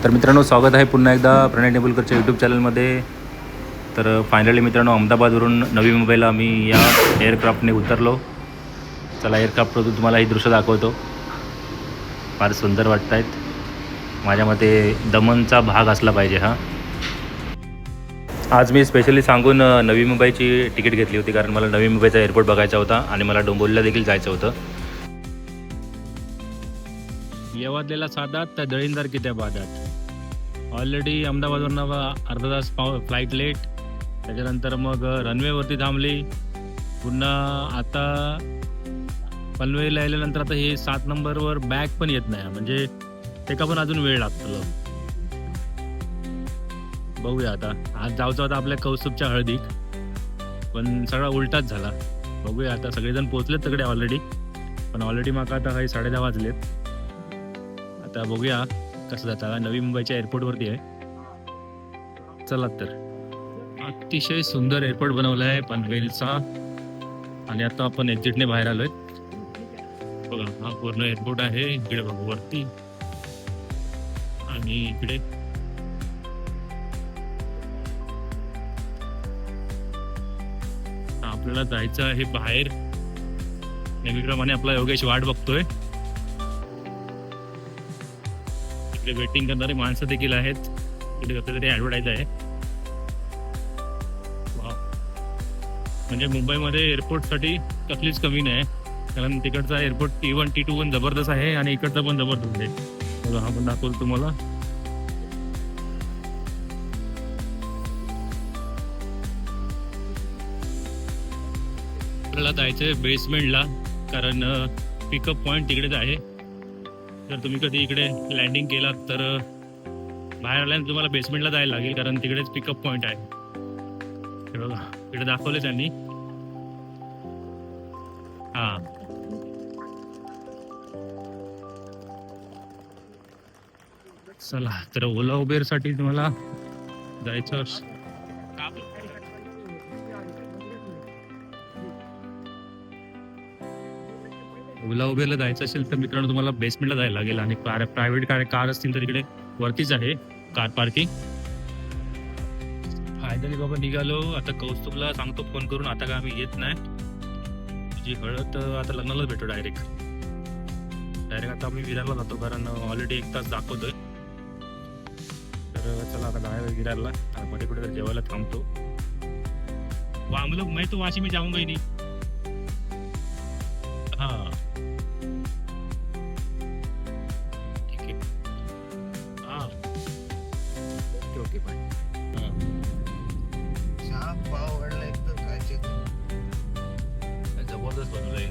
तर मित्रांनो, स्वागत आहे पुन्हा एकदा प्रणय टेंबुलकरच्या यूट्यूब चॅनलमध्ये. तर फायनली मित्रांनो, अहमदाबादवरून नवी मुंबईला आम्ही या एअरक्राफ्टने उतरलो. चला, एअरक्राफ्टवरून तुम्हाला ही दृश्य दाखवतो. फार सुंदर वाटत आहेत. माझ्या मते दमनचा भाग असला पाहिजे हा. आज मी स्पेशली सांगून नवी मुंबईची तिकीट घेतली होती, कारण मला नवी मुंबईचा एअरपोर्ट बघायचा होता आणि मला डोंबिवलीला देखील जायचं होतं. येवादलेला साधात तर दळींदार कित्या बादात. ऑलरेडी अहमदाबादवरून अर्धा तास फ्लाईट लेट. त्याच्यानंतर मग रनवेवरती थांबली. पुन्हा आता पनवेलला आल्यानंतर आता हे 7 नंबरवर बॅग पण येत नाही, म्हणजे ते का पण अजून वेळ लागतो. बघूया आता. आज जाऊचं होता आपल्या कौस्तुभच्या हळदीक, पण सगळा उलटाच झाला. बघूया आता. सगळेजण पोचलेत तिकडे ऑलरेडी, पण ऑलरेडी माका आता काही 10:30 वाजलेत. आता बघूया कसं जातं. नवी मुंबईच्या एअरपोर्टवरती आहे. चला, तर अतिशय सुंदर एअरपोर्ट बनवलं आहे पनवेलचा. आणि आता आपण एक्झिटने बाहेर आलोय. बघा, हा पूर्ण एअरपोर्ट आहे. इकडे बघू वरती, आणि इकडे आपल्याला जायचं आहे बाहेर. नेहमीप्रमाणे आपला योगेश वाट बघतोय. इकडे वेटिंग करणारी माणसं देखील आहेत. इकडे कसं तरी ॲडव्हर्टाईज आहे. म्हणजे मुंबईमध्ये एअरपोर्टसाठी कसलीच कमी नाही, कारण तिकडचा एअरपोर्ट T1 T2 पण जबरदस्त आहे आणि इकडचा पण जबरदस्त आहे. बघा, हा पण दाखवतो तुम्हाला. आपल्याला जायचंय बेसमेंटला, कारण पिकअप पॉईंट तिकडेच आहे. जर तुम्ही कधी इकडे लँडिंग केलात तर बाहेर आल्यानंतर तुम्हाला बेसमेंटला जायला लागेल, कारण तिकडेच पिकअप पॉईंट आहे. हे बघा, इकडे दाखवले त्यांनी. हा, चला. तर ओला उबेरसाठी तुम्हाला जायचं ओला उबेरला जायचं असेल तर मित्रांनो तुम्हाला बेसमेंटला जायला लागेल. आणि प्रायव्हेट कार असतील तर इकडे वरतीच आहे कार पार्किंग. फायनली बाबा निघालो. आता कौस्तुभला सांगतो फोन करून, आता का आम्ही येत नाही. तुझी हळद आता लग्नालाच भेटू डायरेक्ट. आता आम्ही विरारला जातो, कारण ऑलरेडी 1 तास दाखवतोय. तर चला आता जाऊया विरारला. मध्ये कुठे जेवायला थांबतो. हम लोग, मैं तो वाशी में जाऊंगा ही नहीं. हाँ, ठीक है. हाँ, ओके ओके, बाय. पाव घडला एकदम खायचे. जबरदस्त बनवलंय.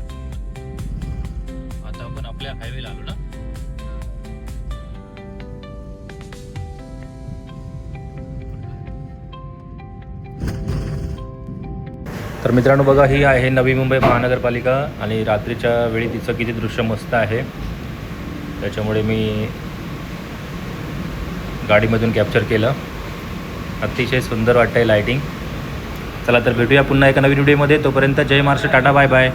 आता आपण आपल्या हायवेला आलो ना. तर मित्रांनो बघा, ही आहे नवी मुंबई महानगरपालिका, आणि रात्रीच्या वेळी तिचं किती दृश्य मस्त आहे. त्याच्यामुळे मी गाडीमधून कॅप्चर केलं. अतिशय सुंदर वाटतंय लाईटिंग. चला, तर भेटूया पुन्हा एका नवीन व्हिडिओमध्ये. तोपर्यंत जय महाराष्ट्र, टाटा, बाय बाय.